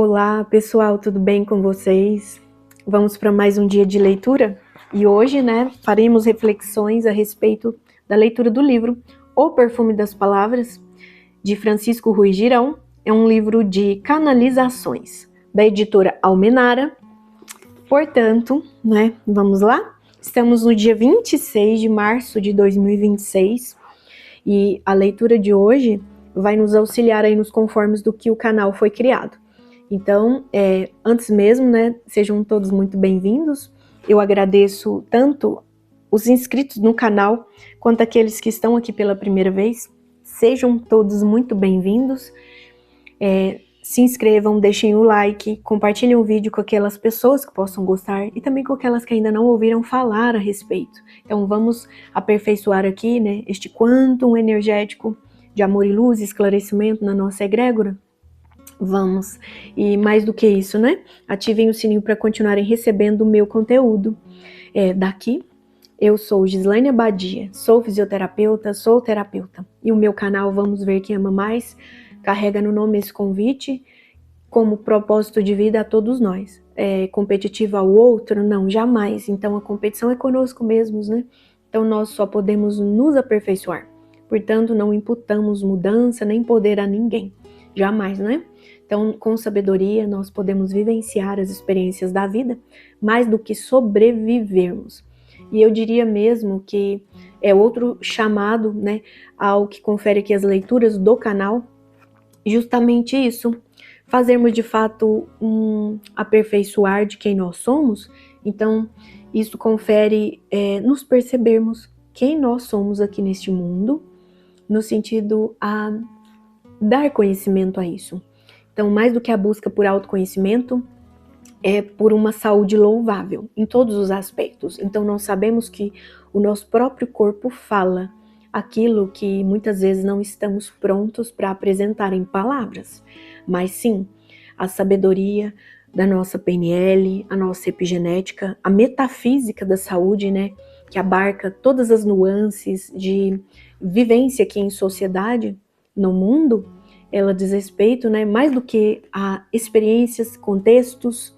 Olá, pessoal, tudo bem com vocês? Vamos para mais um dia de leitura? E hoje, faremos reflexões a respeito da leitura do livro O Perfume das Palavras, de Francisco Ruiz Girão. É um livro de canalizações, da editora Almenara. Portanto, vamos lá? Estamos no dia 26 de março de 2026 e a leitura de hoje vai nos auxiliar aí nos conformes do que o canal foi criado. Então, antes mesmo, sejam todos muito bem-vindos. Eu agradeço tanto os inscritos no canal, quanto aqueles que estão aqui pela primeira vez. Sejam todos muito bem-vindos. Se inscrevam, deixem o like, compartilhem o vídeo com aquelas pessoas que possam gostar e também com aquelas que ainda não ouviram falar a respeito. Então, vamos aperfeiçoar aqui, este quantum energético de amor e luz e esclarecimento na nossa egrégora. Vamos, e mais do que isso, ativem o sininho para continuarem recebendo o meu conteúdo. Daqui, eu sou Gislaine Abadia, sou fisioterapeuta, sou terapeuta. E o meu canal Vamos Ver Quem Ama Mais carrega no nome esse convite como propósito de vida a todos nós. Competitivo ao outro? Não, jamais. Então a competição é conosco mesmos, Então nós só podemos nos aperfeiçoar. Portanto, não imputamos mudança nem poder a ninguém. Jamais, Então, com sabedoria, nós podemos vivenciar as experiências da vida, mais do que sobrevivermos. E eu diria mesmo que é outro chamado, ao que confere aqui as leituras do canal, justamente isso, fazermos de fato um aperfeiçoar de quem nós somos. Então, isso confere nos percebermos quem nós somos aqui neste mundo, no sentido a dar conhecimento a isso. Então, mais do que a busca por autoconhecimento, é por uma saúde louvável, em todos os aspectos. Então, nós sabemos que o nosso próprio corpo fala aquilo que muitas vezes não estamos prontos para apresentar em palavras. Mas sim, a sabedoria da nossa PNL, a nossa epigenética, a metafísica da saúde, que abarca todas as nuances de vivência aqui em sociedade, no mundo, ela diz respeito, mais do que a experiências, contextos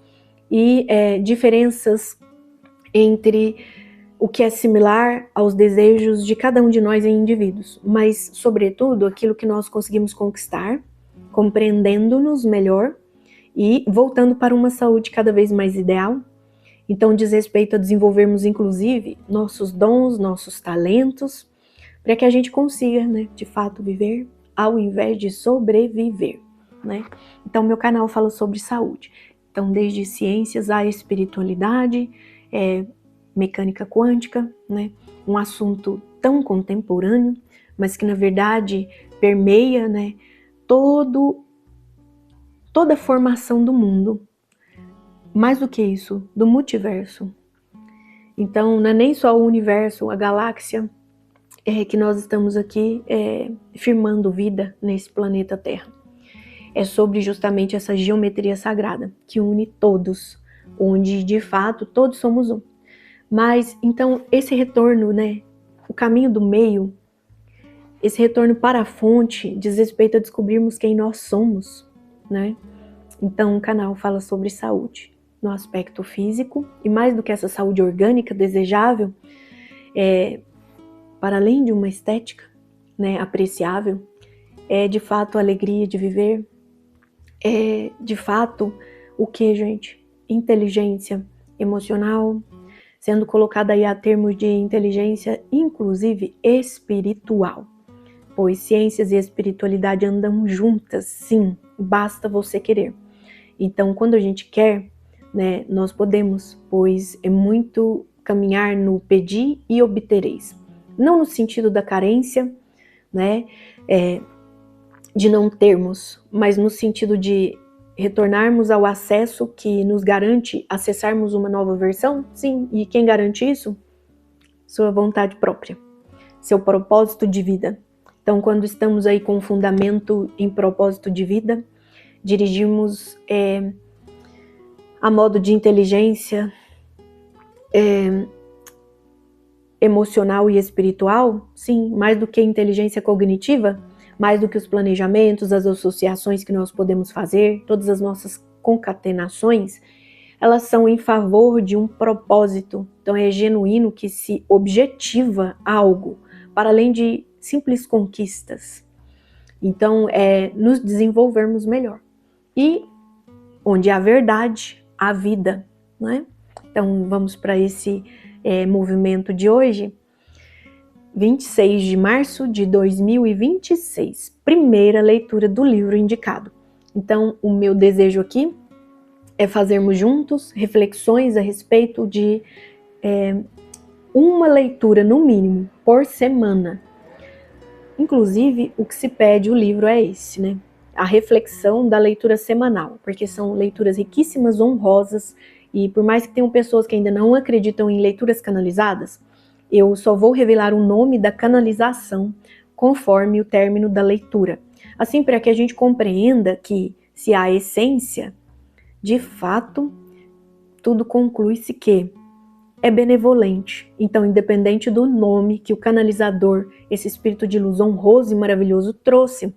e diferenças entre o que é similar aos desejos de cada um de nós em indivíduos, mas, sobretudo, aquilo que nós conseguimos conquistar, compreendendo-nos melhor e voltando para uma saúde cada vez mais ideal. Então, diz respeito a desenvolvermos, inclusive, nossos dons, nossos talentos, para que a gente consiga, de fato, viver ao invés de sobreviver, Então, meu canal fala sobre saúde. Então, desde ciências à espiritualidade, mecânica quântica, Um assunto tão contemporâneo, mas que, na verdade, permeia, toda a formação do mundo. Mais do que isso, do multiverso. Então, não é nem só o universo, a galáxia, que nós estamos aqui firmando vida nesse planeta Terra. É sobre justamente essa geometria sagrada que une todos, onde de fato todos somos um. Mas então esse retorno, o caminho do meio, esse retorno para a fonte diz respeito a descobrirmos quem nós somos, Então o canal fala sobre saúde no aspecto físico e mais do que essa saúde orgânica desejável, para além de uma estética, apreciável, é de fato a alegria de viver, é de fato o que, gente? Inteligência emocional, sendo colocada aí a termos de inteligência, inclusive espiritual, pois ciências e espiritualidade andam juntas, sim, basta você querer. Então, quando a gente quer, nós podemos, pois é muito caminhar no pedir e obtereis. Não no sentido da carência, de não termos, mas no sentido de retornarmos ao acesso que nos garante acessarmos uma nova versão? Sim, e quem garante isso? Sua vontade própria, seu propósito de vida. Então, quando estamos aí com fundamento em propósito de vida, dirigimos a modo de inteligência emocional e espiritual, sim, mais do que inteligência cognitiva, mais do que os planejamentos, as associações que nós podemos fazer, todas as nossas concatenações, elas são em favor de um propósito. Então é genuíno que se objetiva algo, para além de simples conquistas. Então é nos desenvolvermos melhor. E onde há verdade, há vida, não é? Então vamos para esse movimento de hoje. 26 de março de 2026, primeira leitura do livro indicado. Então, o meu desejo aqui é fazermos juntos reflexões a respeito de uma leitura, no mínimo, por semana. Inclusive, o que se pede o livro é esse, né? A reflexão da leitura semanal, porque são leituras riquíssimas, honrosas, e por mais que tenham pessoas que ainda não acreditam em leituras canalizadas, eu só vou revelar o nome da canalização conforme o término da leitura. Assim, para que a gente compreenda que, se há essência, de fato, tudo conclui-se que é benevolente. Então, independente do nome que o canalizador, esse espírito de luz honroso e maravilhoso, trouxe,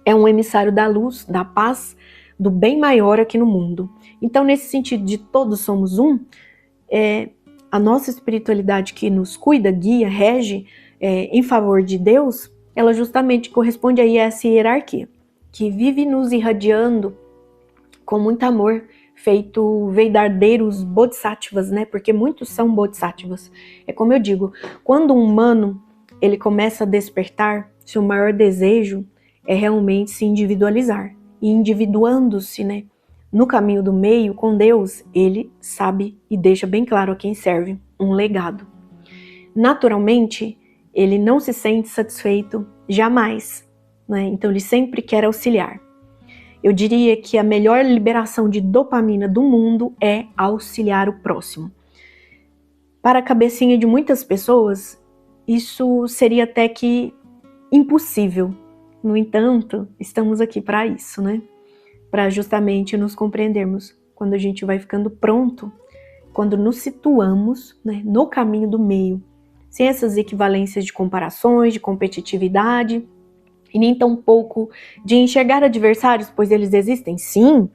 é um emissário da luz, da paz, do bem maior aqui no mundo. Então, nesse sentido de todos somos um, a nossa espiritualidade que nos cuida, guia, rege em favor de Deus, ela justamente corresponde aí a essa hierarquia, que vive nos irradiando com muito amor, feito verdadeiros bodhisattvas, né? Porque muitos são bodhisattvas. É como eu digo, quando um humano ele começa a despertar, seu maior desejo é realmente se individualizar. E individuando-se, né? No caminho do meio, com Deus, ele sabe e deixa bem claro a quem serve um legado. Naturalmente, ele não se sente satisfeito jamais, né? Então ele sempre quer auxiliar. Eu diria que a melhor liberação de dopamina do mundo é auxiliar o próximo. Para a cabecinha de muitas pessoas, isso seria até que impossível. No entanto, estamos aqui para isso, né? Para justamente nos compreendermos quando a gente vai ficando pronto, quando nos situamos, né, no caminho do meio, sem essas equivalências de comparações, de competitividade, e nem tão pouco de enxergar adversários, pois eles existem, sim.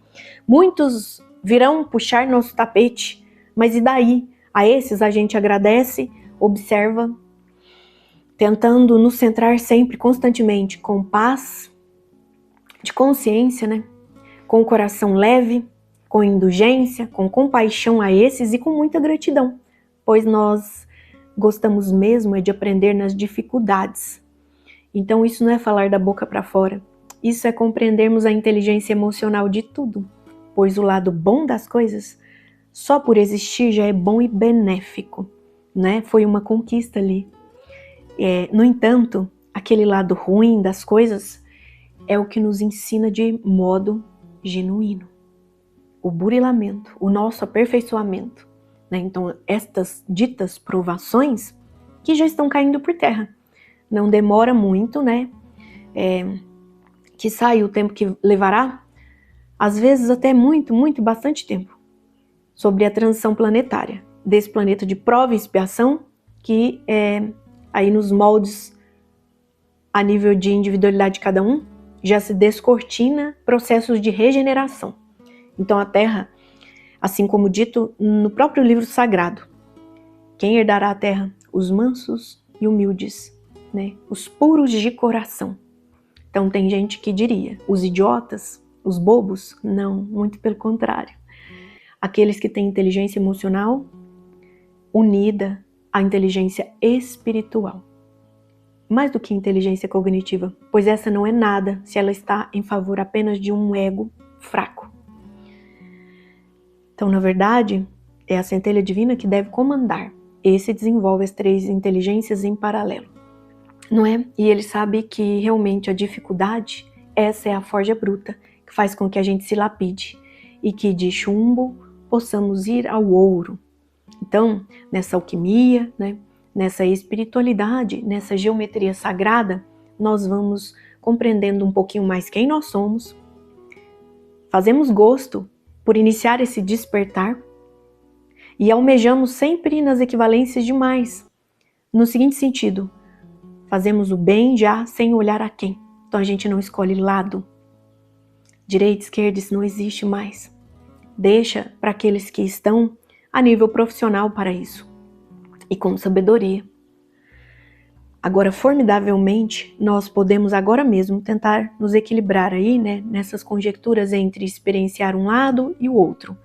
Muitos virão puxar nosso tapete, mas e daí? A esses a gente agradece, observa, tentando nos centrar sempre, constantemente, com paz, de consciência, né? Com o coração leve, com indulgência, com compaixão a esses e com muita gratidão, pois nós gostamos mesmo de aprender nas dificuldades. Então isso não é falar da boca para fora, isso é compreendermos a inteligência emocional de tudo, pois o lado bom das coisas, só por existir já é bom e benéfico, né? Foi uma conquista ali. No entanto, aquele lado ruim das coisas é o que nos ensina de modo genuíno. O burilamento, o nosso aperfeiçoamento, né? Então estas ditas provações que já estão caindo por terra. Não demora muito, né? Que sai o tempo que levará, às vezes até bastante tempo, sobre a transição planetária, desse planeta de prova e expiação, que aí nos moldes a nível de individualidade de cada um, já se descortina processos de regeneração. Então a Terra, assim como dito no próprio livro sagrado, quem herdará a Terra? Os mansos e humildes, né? Os puros de coração. Então tem gente que diria, os idiotas, os bobos? Não, muito pelo contrário. Aqueles que têm inteligência emocional unida à inteligência espiritual. Mais do que inteligência cognitiva, pois essa não é nada se ela está em favor apenas de um ego fraco. Então, na verdade, é a centelha divina que deve comandar. Esse desenvolve as três inteligências em paralelo, não é? E ele sabe que realmente a dificuldade, essa é a forja bruta, que faz com que a gente se lapide e que de chumbo possamos ir ao ouro. Então, nessa alquimia, né, nessa espiritualidade, nessa geometria sagrada, nós vamos compreendendo um pouquinho mais quem nós somos, fazemos gosto por iniciar esse despertar e almejamos sempre nas equivalências de mais. No seguinte sentido, fazemos o bem já sem olhar a quem. Então a gente não escolhe lado. Direita, esquerda, isso não existe mais. deixa para aqueles que estão a nível profissional para isso, e com sabedoria. Agora, formidavelmente, nós podemos agora mesmo tentar nos equilibrar aí, né, nessas conjecturas entre experienciar um lado e o outro,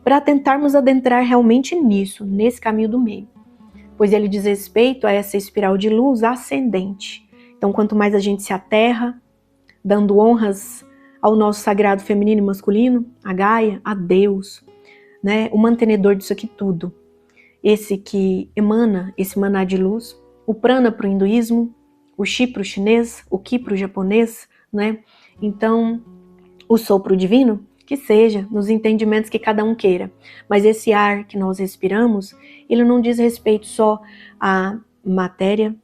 para tentarmos adentrar realmente nisso, nesse caminho do meio, pois ele diz respeito a essa espiral de luz ascendente. Então, quanto mais a gente se aterra, dando honras ao nosso sagrado feminino e masculino, a Gaia, a Deus, né, o mantenedor disso aqui tudo, esse que emana esse maná de luz, o prana para o hinduísmo, o chi para o chinês, o ki para o japonês, né? Então, o sopro divino, que seja nos entendimentos que cada um queira. Mas esse ar que nós respiramos, ele não diz respeito só à matéria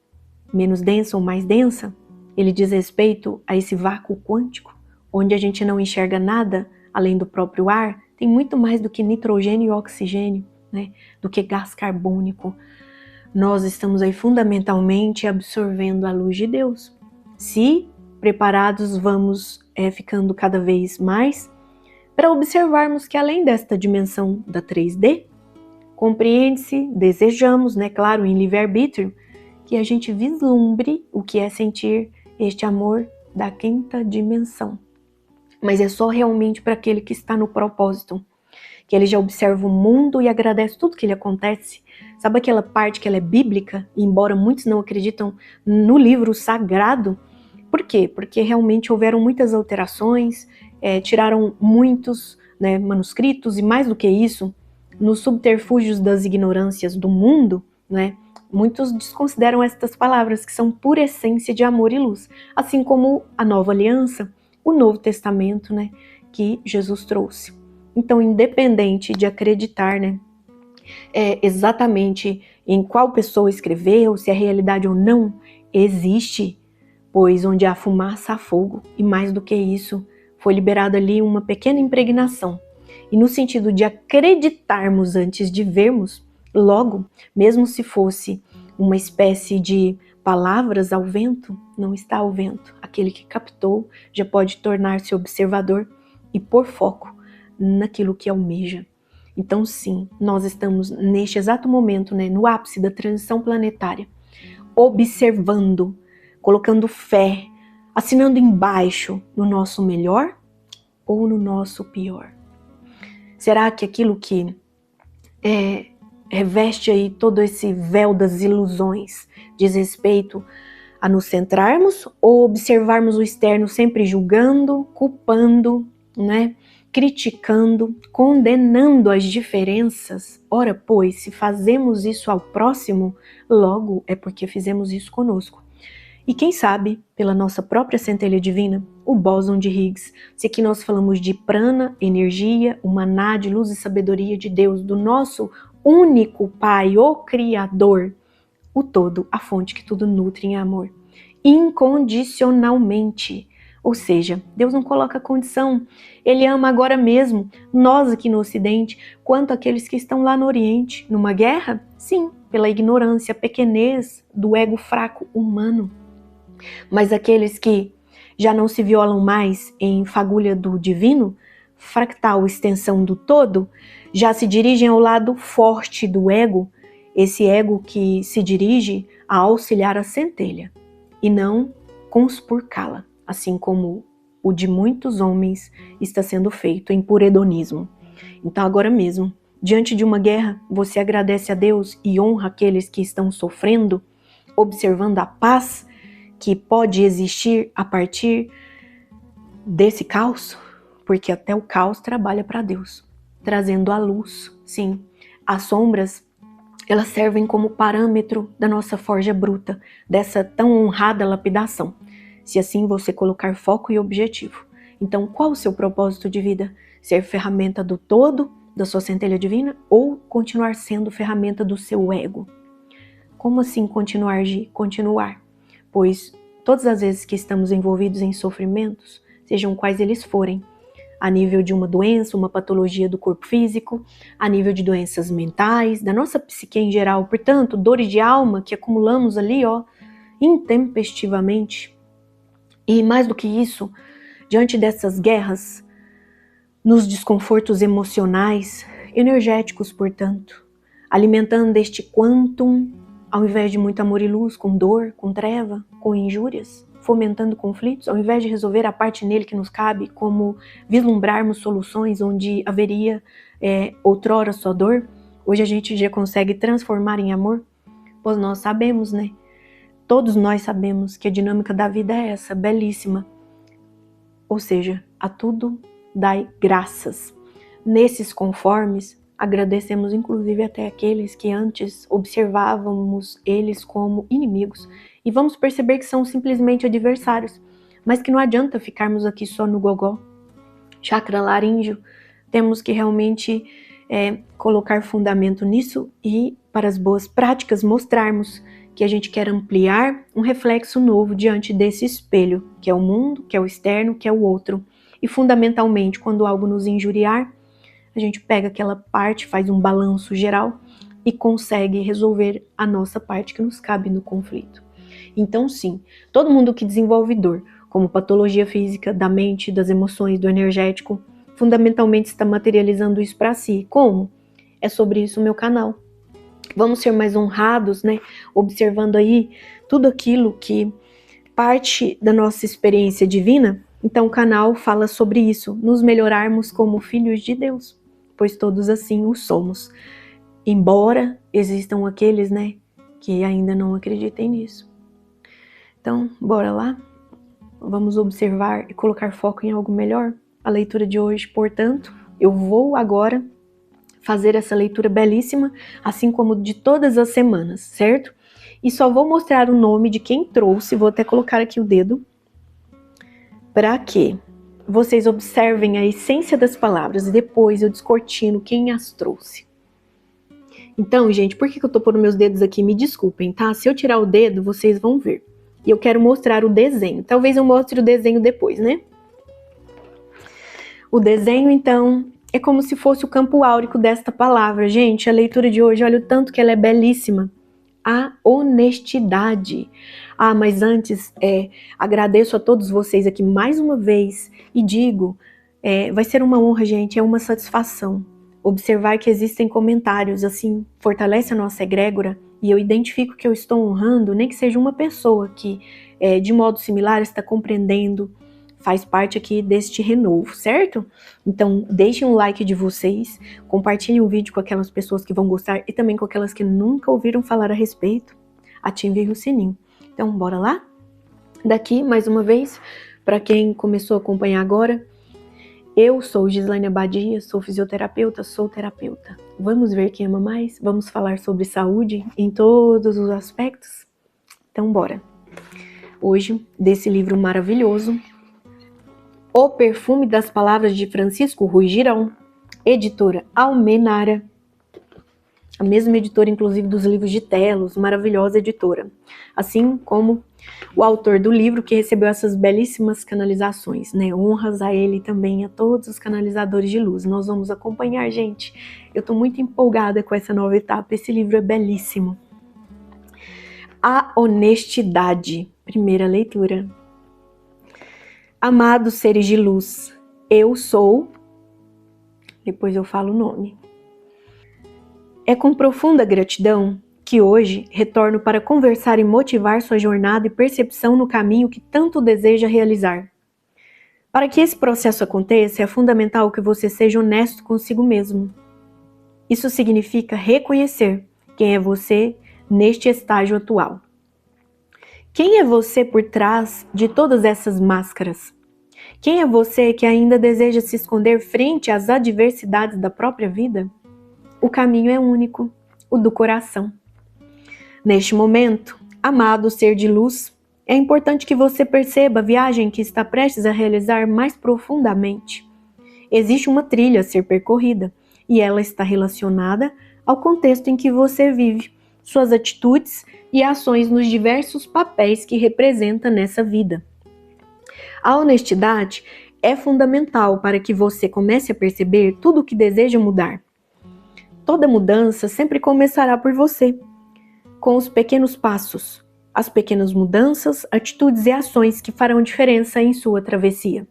menos densa ou mais densa, ele diz respeito a esse vácuo quântico, onde a gente não enxerga nada além do próprio ar, tem muito mais do que nitrogênio e oxigênio, né? Do que gás carbônico. Nós estamos aí fundamentalmente absorvendo a luz de Deus. Se preparados, vamos ficando cada vez mais para observarmos que além desta dimensão da 3D, compreende-se, desejamos, né, claro, em livre-arbítrio, que a gente vislumbre o que é sentir este amor da 5ª dimensão. Mas é só realmente para aquele que está no propósito, que ele já observa o mundo e agradece tudo que lhe acontece. Sabe aquela parte que ela é bíblica, embora muitos não acreditam no livro sagrado? Por quê? Porque realmente houveram muitas alterações, tiraram muitos, né, manuscritos, e mais do que isso, nos subterfúgios das ignorâncias do mundo, né, muitos desconsideram estas palavras, que são pura essência de amor e luz, assim como a Nova Aliança, o Novo Testamento, né, que Jesus trouxe. Então, independente de acreditar, né, exatamente em qual pessoa escreveu, se é realidade ou não, existe, pois onde há fumaça há fogo, e mais do que isso, foi liberada ali uma pequena impregnação. E no sentido de acreditarmos antes de vermos, logo, mesmo se fosse uma espécie de palavras ao vento, não está ao vento. Aquele que captou já pode tornar-se observador e pôr foco naquilo que almeja. Então sim, nós estamos neste exato momento, né, no ápice da transição planetária, observando, colocando fé, assinando embaixo no nosso melhor ou no nosso pior. Será que aquilo que reveste aí todo esse véu das ilusões diz respeito a nos centrarmos ou observarmos o externo sempre julgando, culpando, né? Criticando, condenando as diferenças? Ora, pois, se fazemos isso ao próximo, logo é porque fizemos isso conosco. E quem sabe, pela nossa própria centelha divina, o bóson de Higgs, se aqui nós falamos de prana, energia, o maná de luz e sabedoria de Deus, do nosso único Pai, o Criador, o todo, a fonte que tudo nutre em amor, incondicionalmente. Ou seja, Deus não coloca condição, Ele ama agora mesmo, nós aqui no Ocidente, quanto aqueles que estão lá no Oriente, numa guerra? Sim, pela ignorância, pequenez do ego fraco humano. Mas aqueles que já não se violam mais em fagulha do divino, fractal extensão do todo, já se dirigem ao lado forte do ego, esse ego que se dirige a auxiliar a centelha e não conspurcá-la, assim como o de muitos homens está sendo feito em puro hedonismo. Então agora mesmo, diante de uma guerra, você agradece a Deus e honra aqueles que estão sofrendo, observando a paz que pode existir a partir desse caos, porque até o caos trabalha para Deus, trazendo a luz. Sim, as sombras, elas servem como parâmetro da nossa forja bruta, dessa tão honrada lapidação, se assim você colocar foco e objetivo. Então, qual o seu propósito de vida? Ser ferramenta do todo, da sua centelha divina, ou continuar sendo ferramenta do seu ego? Como assim continuar, Gi? Continuar. Pois todas as vezes que estamos envolvidos em sofrimentos, sejam quais eles forem, a nível de uma doença, uma patologia do corpo físico, a nível de doenças mentais, da nossa psique em geral, portanto, dores de alma que acumulamos ali, intempestivamente. E mais do que isso, diante dessas guerras, nos desconfortos emocionais, energéticos, portanto, alimentando este quantum, ao invés de muito amor e luz, com dor, com treva, com injúrias, fomentando conflitos, ao invés de resolver a parte nele que nos cabe, como vislumbrarmos soluções onde haveria outrora só dor, hoje a gente já consegue transformar em amor, pois nós sabemos, né? Todos nós sabemos que a dinâmica da vida é essa, belíssima. Ou seja, a tudo dai graças. Nesses conformes, agradecemos inclusive até aqueles que antes observávamos eles como inimigos e vamos perceber que são simplesmente adversários, mas que não adianta ficarmos aqui só no gogó. Chakra laríngeo, temos que realmente colocar fundamento nisso e, para as boas práticas, mostrarmos que a gente quer ampliar um reflexo novo diante desse espelho, que é o mundo, que é o externo, que é o outro. E fundamentalmente, quando algo nos injuriar, a gente pega aquela parte, faz um balanço geral e consegue resolver a nossa parte que nos cabe no conflito. Então sim, todo mundo que desenvolve dor, como patologia física, da mente, das emoções, do energético, fundamentalmente está materializando isso para si. Como? É sobre isso o meu canal. Vamos ser mais honrados, né? Observando aí tudo aquilo que parte da nossa experiência divina. Então o canal fala sobre isso, nos melhorarmos como filhos de Deus, pois todos assim o somos. Embora existam aqueles, né, que ainda não acreditem nisso. Então, bora lá? Vamos observar e colocar foco em algo melhor? A leitura de hoje, portanto, eu vou agora fazer essa leitura belíssima, assim como de todas as semanas, certo? E só vou mostrar o nome de quem trouxe, vou até colocar aqui o dedo, para que vocês observem a essência das palavras e depois eu descortino quem as trouxe. Então, gente, por que eu tô pondo meus dedos aqui? Me desculpem, tá? Se eu tirar o dedo, vocês vão ver. E eu quero mostrar o desenho. Talvez eu mostre o desenho depois, né? O desenho, então, é como se fosse o campo áurico desta palavra. Gente, a leitura de hoje, olha o tanto que ela é belíssima. A honestidade. Ah, mas antes, agradeço a todos vocês aqui mais uma vez e digo, vai ser uma honra, gente, é uma satisfação. Observar que existem comentários, assim, fortalece a nossa egrégora e eu identifico que eu estou honrando, nem que seja uma pessoa que, de modo similar, está compreendendo, faz parte aqui deste renovo, certo? Então, deixem um like de vocês, compartilhem o vídeo com aquelas pessoas que vão gostar e também com aquelas que nunca ouviram falar a respeito. Ativem o sininho. Então, bora lá? Daqui, mais uma vez, para quem começou a acompanhar agora, eu sou Gislaine Abadia, sou fisioterapeuta, sou terapeuta. Vamos ver quem ama mais? Vamos falar sobre saúde em todos os aspectos? Então, bora. Hoje, desse livro maravilhoso, O Perfume das Palavras, de Francisco Ruy Girão, editora Almenara, a mesma editora, inclusive, dos livros de Telos, maravilhosa editora. Assim como o autor do livro, que recebeu essas belíssimas canalizações, né? Honras a ele e também a todos os canalizadores de luz. Nós vamos acompanhar, gente. Eu tô muito empolgada com essa nova etapa. Esse livro é belíssimo. A honestidade. Primeira leitura. Amados seres de luz, eu sou... Depois eu falo o nome. É com profunda gratidão que hoje retorno para conversar e motivar sua jornada e percepção no caminho que tanto deseja realizar. Para que esse processo aconteça, é fundamental que você seja honesto consigo mesmo. Isso significa reconhecer quem é você neste estágio atual. Quem é você por trás de todas essas máscaras? Quem é você que ainda deseja se esconder frente às adversidades da própria vida? O caminho é único, o do coração. Neste momento, amado ser de luz, é importante que você perceba a viagem que está prestes a realizar mais profundamente. Existe uma trilha a ser percorrida, e ela está relacionada ao contexto em que você vive, suas atitudes e ações nos diversos papéis que representa nessa vida. A honestidade é fundamental para que você comece a perceber tudo o que deseja mudar. Toda mudança sempre começará por você, com os pequenos passos, as pequenas mudanças, atitudes e ações que farão diferença em sua travessia.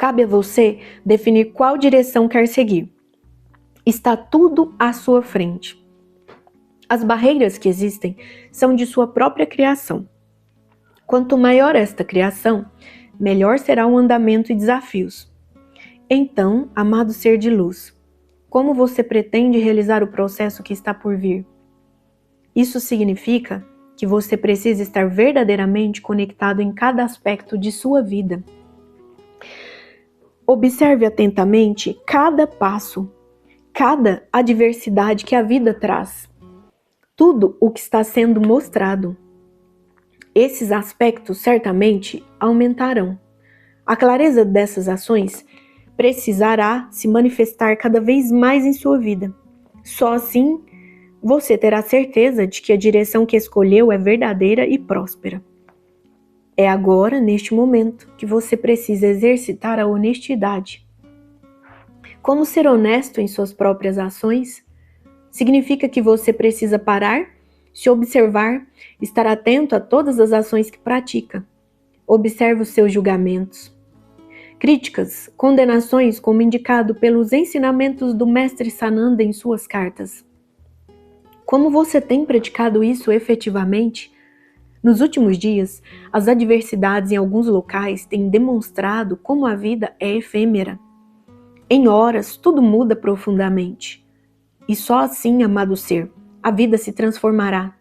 Cabe a você definir qual direção quer seguir. Está tudo à sua frente. As barreiras que existem são de sua própria criação. Quanto maior esta criação, melhor será o andamento e desafios. Então, amado ser de luz, como você pretende realizar o processo que está por vir? Isso significa que você precisa estar verdadeiramente conectado em cada aspecto de sua vida. Observe atentamente cada passo, cada adversidade que a vida traz. Tudo o que está sendo mostrado. Esses aspectos certamente aumentarão. A clareza dessas ações precisará se manifestar cada vez mais em sua vida. Só assim você terá certeza de que a direção que escolheu é verdadeira e próspera. É agora, neste momento, que você precisa exercitar a honestidade. Como ser honesto em suas próprias ações? Significa que você precisa parar, se observar, estar atento a todas as ações que pratica. Observe os seus julgamentos. Críticas, condenações, como indicado pelos ensinamentos do Mestre Sananda em suas cartas. Como você tem praticado isso efetivamente? Nos últimos dias, as adversidades em alguns locais têm demonstrado como a vida é efêmera. Em horas, tudo muda profundamente. E só assim, amado ser, a vida se transformará.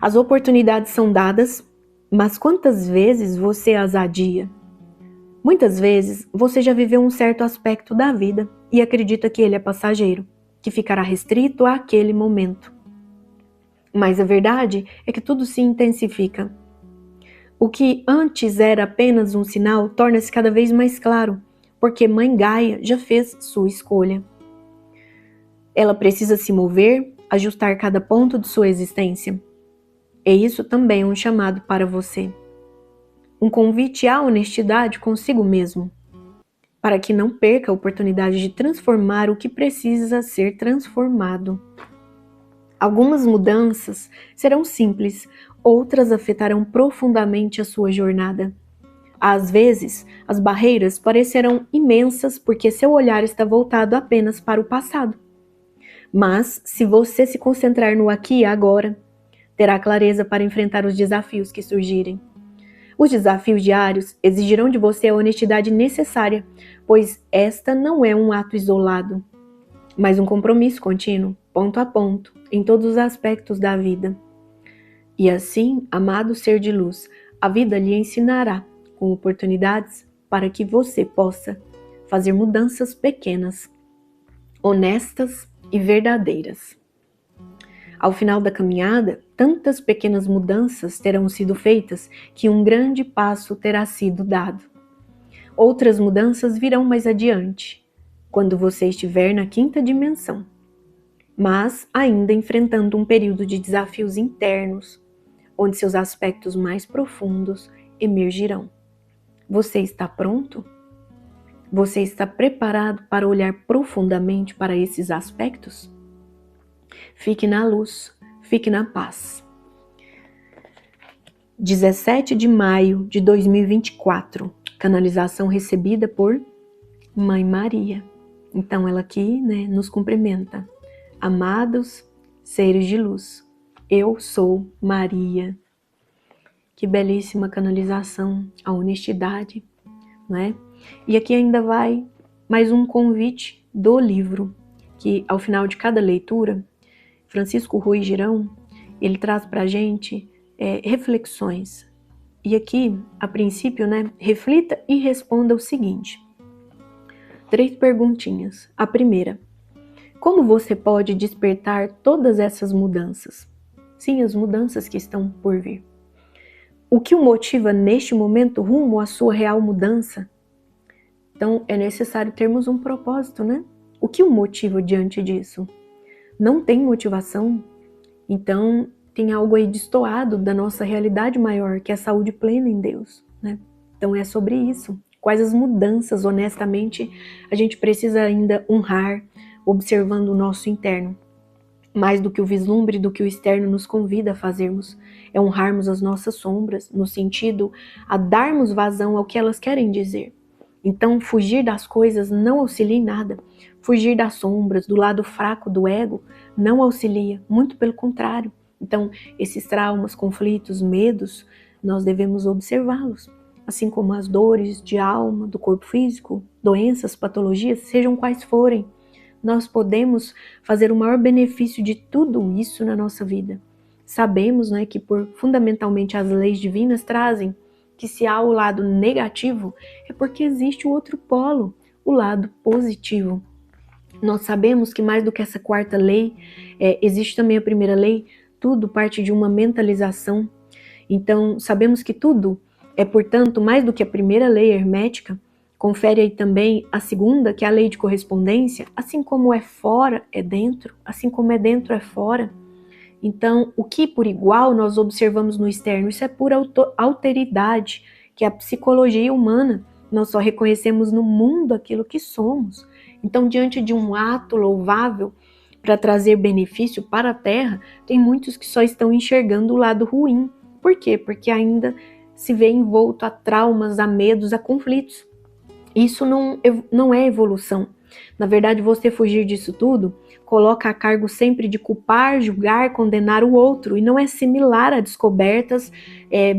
As oportunidades são dadas, mas quantas vezes você as adia? Muitas vezes você já viveu um certo aspecto da vida e acredita que ele é passageiro, que ficará restrito àquele momento. Mas a verdade é que tudo se intensifica. O que antes era apenas um sinal torna-se cada vez mais claro, porque Mãe Gaia já fez sua escolha. Ela precisa se mover, ajustar cada ponto de sua existência. E isso também é um chamado para você. Um convite à honestidade consigo mesmo, para que não perca a oportunidade de transformar o que precisa ser transformado. Algumas mudanças serão simples, outras afetarão profundamente a sua jornada. Às vezes, as barreiras parecerão imensas porque seu olhar está voltado apenas para o passado. Mas, se você se concentrar no aqui e agora, terá clareza para enfrentar os desafios que surgirem. Os desafios diários exigirão de você a honestidade necessária, pois esta não é um ato isolado, mas um compromisso contínuo, ponto a ponto, em todos os aspectos da vida. E assim, amado ser de luz, a vida lhe ensinará com oportunidades para que você possa fazer mudanças pequenas, honestas e verdadeiras. Ao final da caminhada, tantas pequenas mudanças terão sido feitas que um grande passo terá sido dado. Outras mudanças virão mais adiante, quando você estiver na quinta dimensão, mas ainda enfrentando um período de desafios internos, onde seus aspectos mais profundos emergirão. Você está pronto? Você está preparado para olhar profundamente para esses aspectos? Fique na luz, fique na paz. 17 de maio de 2024, canalização recebida por Mãe Maria. Então ela aqui, nos cumprimenta. Amados seres de luz, eu sou Maria. Que belíssima canalização, a honestidade, E aqui ainda vai mais um convite do livro, que ao final de cada leitura, Francisco Rui Girão, ele traz para a gente reflexões. E aqui, a princípio, reflita e responda o seguinte. 3 perguntinhas. A primeira, como você pode despertar todas essas mudanças? Sim, as mudanças que estão por vir. O que o motiva neste momento rumo à sua real mudança? Então, é necessário termos um propósito, O que o motiva diante disso? Não tem motivação? Então, tem algo aí destoado da nossa realidade maior, que é a saúde plena em Deus, Então, é sobre isso. Quais as mudanças, honestamente, a gente precisa ainda honrar, observando o nosso interno. Mais do que o vislumbre do que o externo nos convida a fazermos, é honrarmos as nossas sombras, no sentido a darmos vazão ao que elas querem dizer. Então, fugir das coisas não auxilia em nada. Fugir das sombras, do lado fraco do ego, não auxilia, muito pelo contrário. Então, esses traumas, conflitos, medos, nós devemos observá-los. Assim como as dores de alma, do corpo físico, doenças, patologias, sejam quais forem, nós podemos fazer o maior benefício de tudo isso na nossa vida. Sabemos, né, que fundamentalmente as leis divinas trazem que se há o lado negativo, é porque existe o outro polo, o lado positivo. Nós sabemos que mais do que essa quarta lei, existe também a primeira lei, tudo parte de uma mentalização. Então, sabemos que tudo é, portanto, mais do que a primeira lei hermética. Confere aí também a segunda, que é a lei de correspondência, assim como é fora, é dentro, assim como é dentro, é fora. Então, o que por igual nós observamos no externo, isso é pura alteridade, que é a psicologia humana. Nós só reconhecemos no mundo aquilo que somos. Então, diante de um ato louvável para trazer benefício para a Terra, tem muitos que só estão enxergando o lado ruim. Por quê? Porque ainda se vê envolto a traumas, a medos, a conflitos. Isso não é evolução. Na verdade, você fugir disso tudo coloca a cargo sempre de culpar, julgar, condenar o outro, e não é similar a descobertas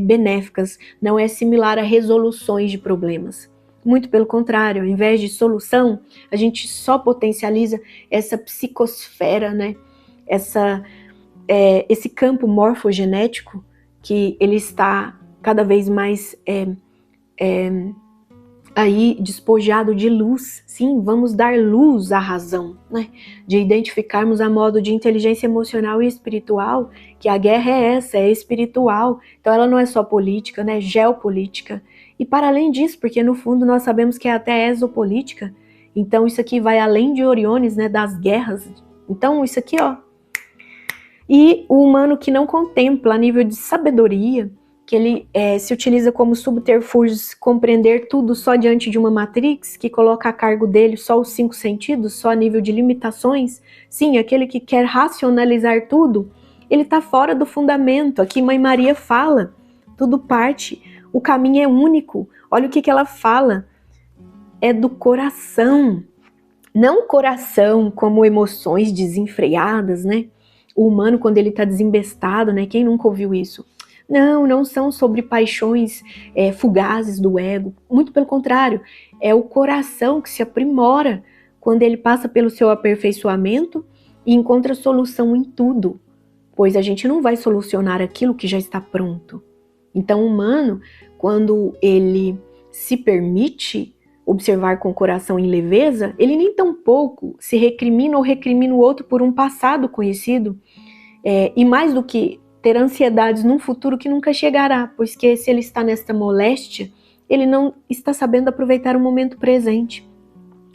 benéficas, não é similar a resoluções de problemas. Muito pelo contrário, ao invés de solução, a gente só potencializa essa psicosfera, né? Esse campo morfogenético que ele está cada vez mais aí despojado de luz. Sim, vamos dar luz à razão, né? De identificarmos a modo de inteligência emocional e espiritual, que a guerra é essa, é espiritual. Então ela não é só política, né? Geopolítica. E para além disso, porque no fundo nós sabemos que é até exopolítica, então isso aqui vai além de Oriones, né? Das guerras. Então isso aqui, ó. E o humano que não contempla a nível de sabedoria, que ele se utiliza como subterfúgios, compreender tudo só diante de uma matrix, que coloca a cargo dele só os 5 sentidos, só a nível de limitações. Sim, aquele que quer racionalizar tudo, ele está fora do fundamento. Aqui Mãe Maria fala, tudo parte, o caminho é único. Olha o que ela fala, é do coração. Não coração como emoções desenfreadas, né? O humano, quando ele está desembestado, né? Quem nunca ouviu isso? Não são sobre paixões fugazes do ego. Muito pelo contrário, é o coração que se aprimora quando ele passa pelo seu aperfeiçoamento e encontra solução em tudo. Pois a gente não vai solucionar aquilo que já está pronto. Então, o humano, quando ele se permite observar com o coração em leveza, ele nem tão pouco se recrimina ou recrimina o outro por um passado conhecido. E mais do que ter ansiedades num futuro que nunca chegará, pois que se ele está nesta moléstia, ele não está sabendo aproveitar o momento presente.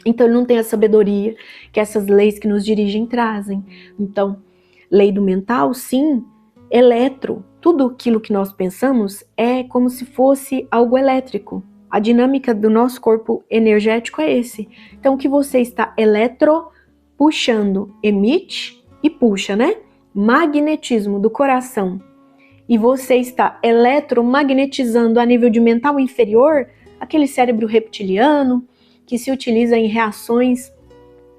Então ele não tem a sabedoria que essas leis que nos dirigem trazem. Então, lei do mental, sim, eletro. Tudo aquilo que nós pensamos é como se fosse algo elétrico. A dinâmica do nosso corpo energético é esse. Então, o que você está puxando, emite e puxa, né? Magnetismo do coração, e você está eletromagnetizando a nível de mental inferior, aquele cérebro reptiliano que se utiliza em reações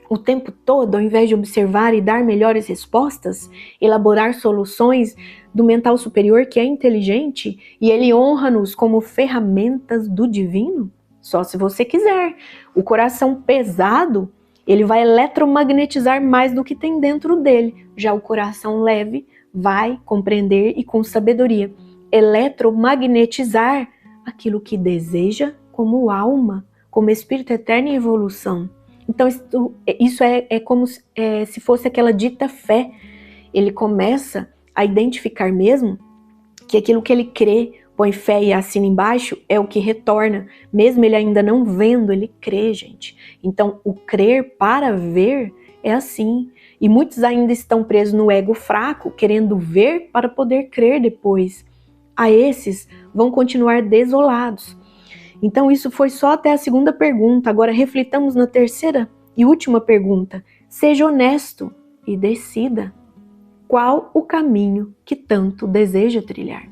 o tempo todo, ao invés de observar e dar melhores respostas, elaborar soluções do mental superior que é inteligente, e ele honra-nos como ferramentas do divino? Só se você quiser. O coração pesado, ele vai eletromagnetizar mais do que tem dentro dele. Já o coração leve vai compreender e com sabedoria eletromagnetizar aquilo que deseja como alma, como espírito eterno em evolução. Então isso é como se fosse aquela dita fé. Ele começa a identificar mesmo que aquilo que ele crê, põe fé e assina embaixo, é o que retorna. Mesmo ele ainda não vendo, ele crê, gente. Então, o crer para ver é assim. E muitos ainda estão presos no ego fraco, querendo ver para poder crer depois. A esses vão continuar desolados. Então, isso foi só até a segunda pergunta. Agora, reflitamos na terceira e última pergunta. Seja honesto e decida qual o caminho que tanto deseja trilhar.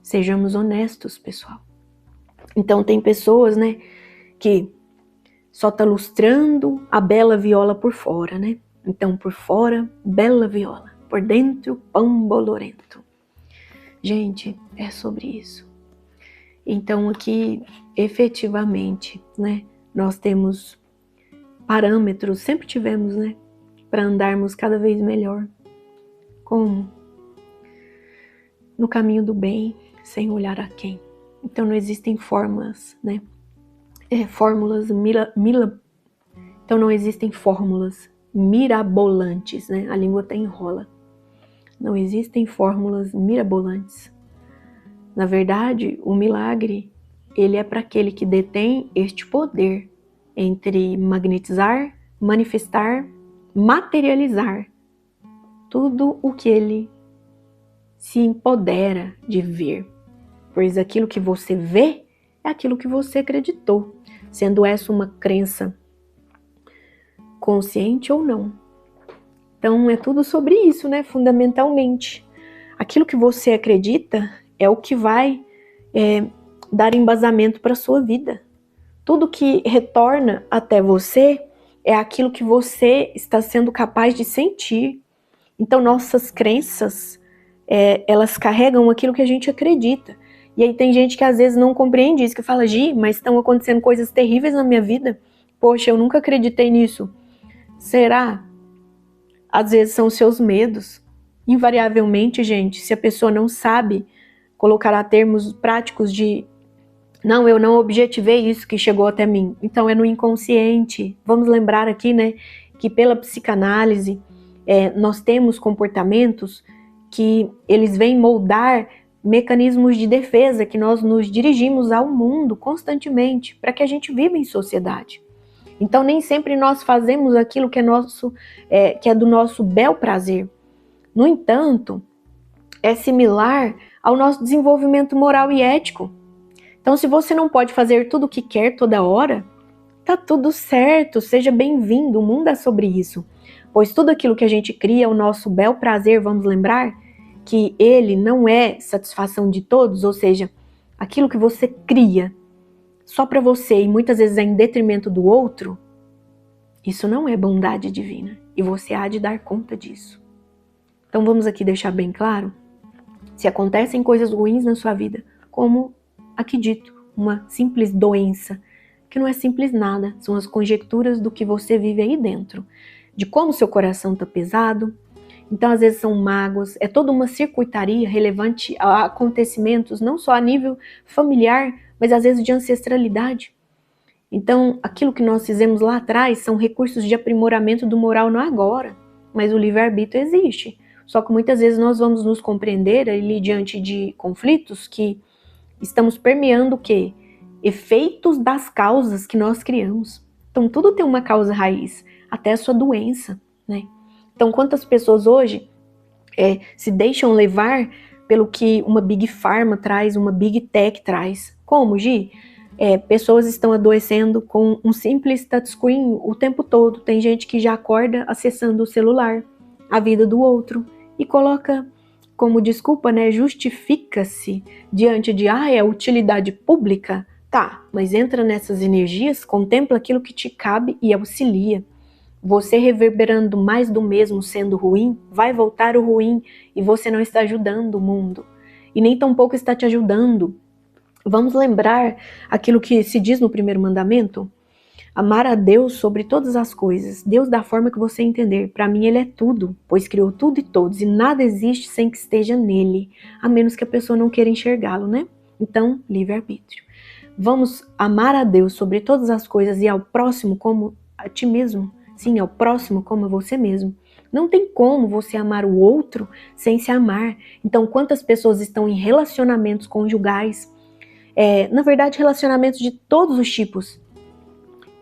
Sejamos honestos, pessoal. Então tem pessoas, né, que só tá lustrando a bela viola por fora, né? Então, por fora, bela viola, por dentro, pão bolorento. Gente, é sobre isso. Então, aqui, efetivamente, né, nós temos parâmetros, sempre tivemos, né, para andarmos cada vez melhor. Como? No caminho do bem, sem olhar a quem. Então, não existem fórmulas, né? Então, não existem fórmulas mirabolantes, né? A língua até enrola. Não existem fórmulas mirabolantes. Na verdade, o milagre, ele é para aquele que detém este poder entre magnetizar, manifestar, materializar tudo o que ele se empodera de ver. Pois aquilo que você vê é aquilo que você acreditou, sendo essa uma crença consciente ou não. Então é tudo sobre isso, né? Fundamentalmente. Aquilo que você acredita é o que vai dar embasamento para a sua vida. Tudo que retorna até você é aquilo que você está sendo capaz de sentir. Então nossas crenças, elas carregam aquilo que a gente acredita. E aí tem gente que às vezes não compreende isso, que fala, Gi, mas estão acontecendo coisas terríveis na minha vida. Poxa, eu nunca acreditei nisso. Será? Às vezes são os seus medos. Invariavelmente, gente, se a pessoa não sabe colocar a termos práticos de não, eu não objetivei isso que chegou até mim. Então é no inconsciente. Vamos lembrar aqui, né, que pela psicanálise nós temos comportamentos que eles vêm moldar mecanismos de defesa que nós nos dirigimos ao mundo constantemente para que a gente viva em sociedade. Então nem sempre nós fazemos aquilo que é do nosso bel prazer. No entanto, é similar ao nosso desenvolvimento moral e ético. Então, se você não pode fazer tudo o que quer toda hora, tá tudo certo, seja bem-vindo, o mundo é sobre isso. Pois tudo aquilo que a gente cria, o nosso bel prazer, vamos lembrar que ele não é satisfação de todos, ou seja, aquilo que você cria só para você e muitas vezes é em detrimento do outro, isso não é bondade divina e você há de dar conta disso. Então vamos aqui deixar bem claro, se acontecem coisas ruins na sua vida, como aqui dito, uma simples doença, que não é simples nada, são as conjecturas do que você vive aí dentro, de como seu coração está pesado. Então às vezes são mágoas, é toda uma circuitaria relevante a acontecimentos, não só a nível familiar, mas às vezes de ancestralidade. Então aquilo que nós fizemos lá atrás são recursos de aprimoramento do moral no agora, mas o livre-arbítrio existe. Só que muitas vezes nós vamos nos compreender ali diante de conflitos que estamos permeando o quê? Efeitos das causas que nós criamos. Então tudo tem uma causa raiz, até a sua doença, né? Então quantas pessoas hoje se deixam levar pelo que uma Big Pharma traz, uma Big Tech traz. Como, Gi? Pessoas estão adoecendo com um simples touchscreen o tempo todo. Tem gente que já acorda acessando o celular, a vida do outro, e coloca como desculpa, né? Justifica-se diante de, é utilidade pública. Tá, mas entra nessas energias, contempla aquilo que te cabe e auxilia. Você reverberando mais do mesmo sendo ruim, vai voltar o ruim e você não está ajudando o mundo. E nem tampouco está te ajudando. Vamos lembrar aquilo que se diz no primeiro mandamento? Amar a Deus sobre todas as coisas, Deus da forma que você entender. Para mim ele é tudo, pois criou tudo e todos, e nada existe sem que esteja nele, a menos que a pessoa não queira enxergá-lo, né? Então, livre-arbítrio. Vamos amar a Deus sobre todas as coisas e ao próximo como a ti mesmo. Sim, ao próximo como a você mesmo. Não tem como você amar o outro sem se amar. Então, quantas pessoas estão em relacionamentos conjugais, na verdade, relacionamentos de todos os tipos,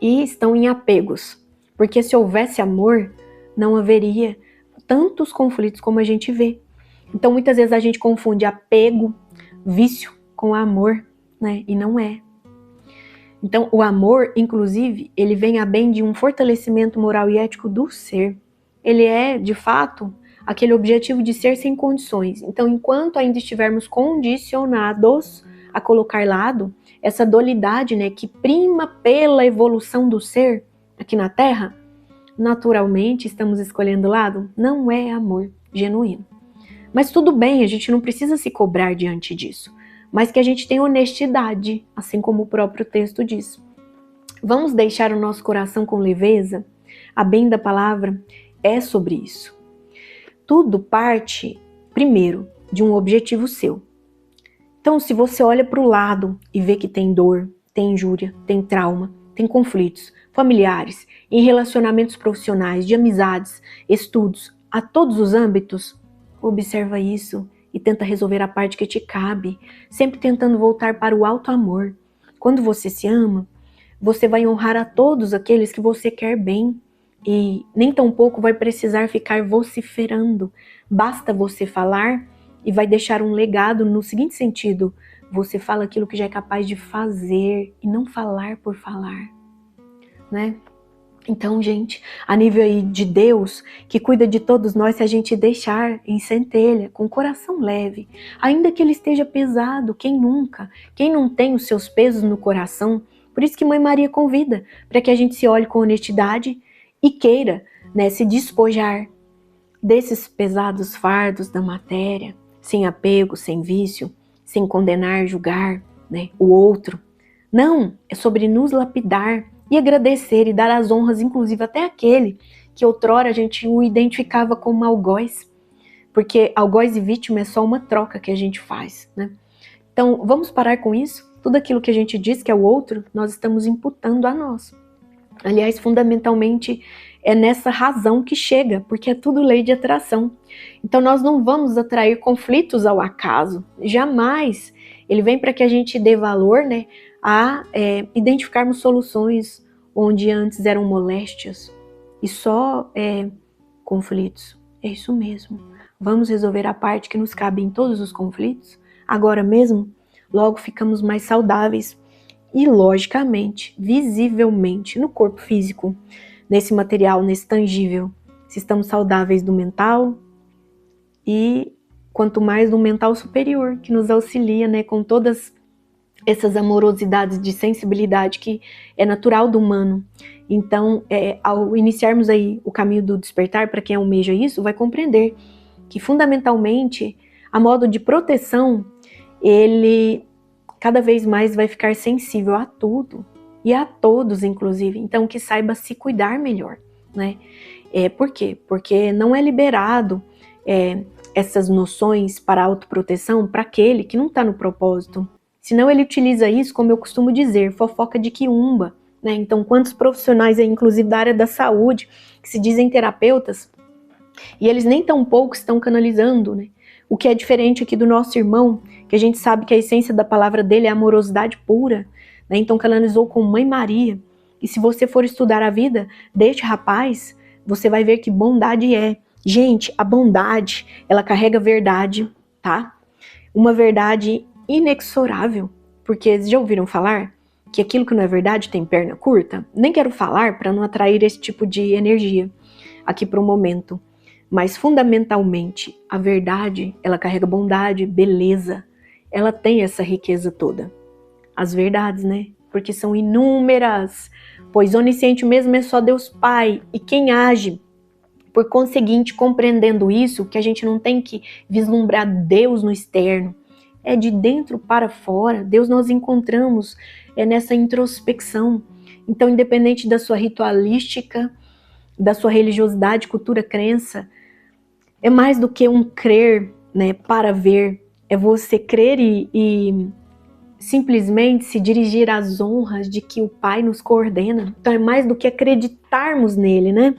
e estão em apegos, porque se houvesse amor, não haveria tantos conflitos como a gente vê. Então muitas vezes a gente confunde apego, vício com amor, né? E não é. Então o amor, inclusive, ele vem a bem de um fortalecimento moral e ético do ser. Ele é, de fato, aquele objetivo de ser sem condições. Então enquanto ainda estivermos condicionados a colocar lado essa dualidade, né, que prima pela evolução do ser aqui na Terra, naturalmente estamos escolhendo lado? Não é amor genuíno. Mas tudo bem, a gente não precisa se cobrar diante disso, mas que a gente tenha honestidade, assim como o próprio texto diz. Vamos deixar o nosso coração com leveza? A bem da palavra é sobre isso. Tudo parte, primeiro, de um objetivo seu. Então, se você olha para o lado e vê que tem dor, tem injúria, tem trauma, tem conflitos familiares, em relacionamentos profissionais, de amizades, estudos, a todos os âmbitos, observa isso e tenta resolver a parte que te cabe, sempre tentando voltar para o alto amor. Quando você se ama, você vai honrar a todos aqueles que você quer bem e nem tampouco vai precisar ficar vociferando. Basta você falar e vai deixar um legado no seguinte sentido: você fala aquilo que já é capaz de fazer e não falar por falar, né? Então, gente, a nível aí de Deus, que cuida de todos nós, se a gente deixar em centelha, com o coração leve, ainda que ele esteja pesado, quem nunca? Quem não tem os seus pesos no coração? Por isso que Mãe Maria convida, para que a gente se olhe com honestidade e queira, né, se despojar desses pesados fardos da matéria, sem apego, sem vício, sem condenar, julgar, né, o outro. Não, é sobre nos lapidar e agradecer e dar as honras, inclusive até aquele que outrora a gente o identificava como algoz, porque algoz e vítima é só uma troca que a gente faz, né? Então, vamos parar com isso? Tudo aquilo que a gente diz que é o outro, nós estamos imputando a nós. Aliás, fundamentalmente, é nessa razão que chega, porque é tudo lei de atração. Então, nós não vamos atrair conflitos ao acaso, jamais. Ele vem para que a gente dê valor, né, a identificarmos soluções onde antes eram moléstias e só conflitos. É isso mesmo. Vamos resolver a parte que nos cabe em todos os conflitos, agora mesmo, logo ficamos mais saudáveis e, logicamente, visivelmente, no corpo físico, nesse material, nesse tangível, se estamos saudáveis do mental e quanto mais do mental superior, que nos auxilia, né, com todas essas amorosidades de sensibilidade que é natural do humano. Então, ao iniciarmos aí o caminho do despertar, para quem almeja isso, vai compreender que fundamentalmente a modo de proteção, ele cada vez mais vai ficar sensível a tudo e a todos, inclusive. Então, que saiba se cuidar melhor, né? Por quê? Porque não é liberado essas noções para autoproteção para aquele que não está no propósito. Senão ele utiliza isso, como eu costumo dizer, fofoca de quiumba, né? Então, quantos profissionais aí, inclusive da área da saúde, que se dizem terapeutas, e eles nem tão pouco estão canalizando, né? O que é diferente aqui do nosso irmão, que a gente sabe que a essência da palavra dele é amorosidade pura, né? Então canalizou com Mãe Maria. E se você for estudar a vida deste rapaz, você vai ver que bondade é. Gente, a bondade, ela carrega verdade, tá? Uma verdade inexorável. Porque vocês já ouviram falar que aquilo que não é verdade tem perna curta? Nem quero falar para não atrair esse tipo de energia aqui para o momento. Mas fundamentalmente, a verdade, ela carrega bondade, beleza. Ela tem essa riqueza toda. As verdades, né? Porque são inúmeras. Pois onisciente mesmo é só Deus Pai. E quem age, por conseguinte, compreendendo isso, que a gente não tem que vislumbrar Deus no externo. É de dentro para fora. Deus nós encontramos nessa introspecção. Então, independente da sua ritualística, da sua religiosidade, cultura, crença, é mais do que um crer, né, para ver. É você crer e simplesmente se dirigir às honras de que o Pai nos coordena. Então é mais do que acreditarmos nele, né?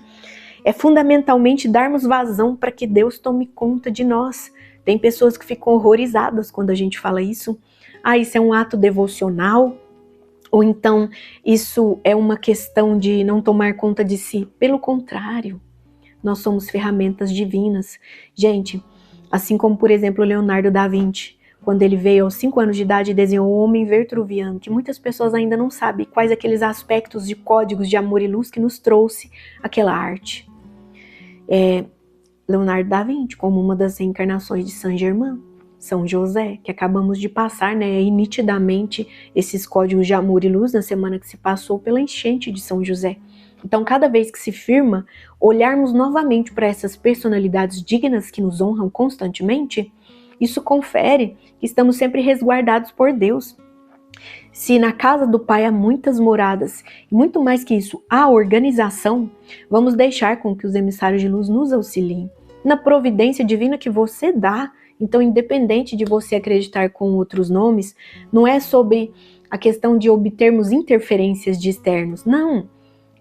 É fundamentalmente darmos vazão para que Deus tome conta de nós. Tem pessoas que ficam horrorizadas quando a gente fala isso. Ah, isso é um ato devocional? Ou então isso é uma questão de não tomar conta de si? Pelo contrário. Nós somos ferramentas divinas. Gente, assim como, por exemplo, Leonardo da Vinci, quando ele veio aos 5 anos de idade e desenhou o Homem Vitruviano, que muitas pessoas ainda não sabem quais aqueles aspectos de códigos de amor e luz que nos trouxe aquela arte. Leonardo da Vinci, como uma das reencarnações de Saint Germain. São José, que acabamos de passar, né, e nitidamente esses códigos de amor e luz na semana que se passou pela enchente de São José. Então, cada vez que se firma, olharmos novamente para essas personalidades dignas que nos honram constantemente, isso confere que estamos sempre resguardados por Deus. Se na casa do Pai há muitas moradas, e muito mais que isso, há organização, vamos deixar com que os emissários de luz nos auxiliem. Na providência divina que você dá, então independente de você acreditar com outros nomes, não é sobre a questão de obtermos interferências de externos, não.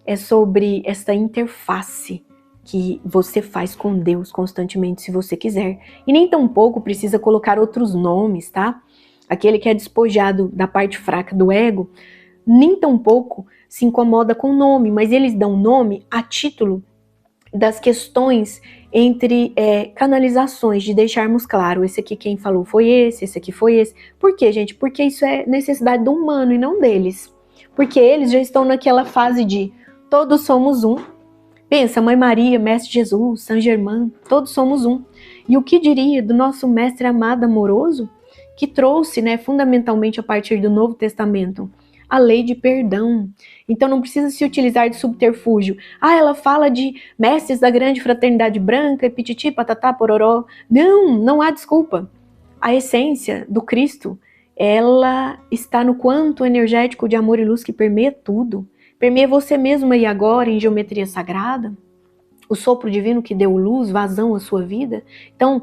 É sobre essa interface que você faz com Deus constantemente, se você quiser. E nem tampouco precisa colocar outros nomes, tá? Aquele que é despojado da parte fraca do ego, nem tampouco se incomoda com o nome, mas eles dão nome a título das questões entre canalizações, de deixarmos claro, esse aqui quem falou foi esse aqui foi esse. Por quê, gente? Porque isso é necessidade do humano e não deles. Porque eles já estão naquela fase de todos somos um. Pensa, Mãe Maria, Mestre Jesus, Saint Germain, todos somos um. E o que diria do nosso Mestre amado, amoroso, que trouxe, né, fundamentalmente a partir do Novo Testamento, a lei de perdão. Então não precisa se utilizar de subterfúgio. Ela fala de mestres da grande fraternidade branca, e pititi, patatá, pororó. Não há desculpa. A essência do Cristo, ela está no quanto energético de amor e luz que permeia tudo. Permeia você mesmo aí agora em geometria sagrada. O sopro divino que deu luz, vazão à sua vida. Então,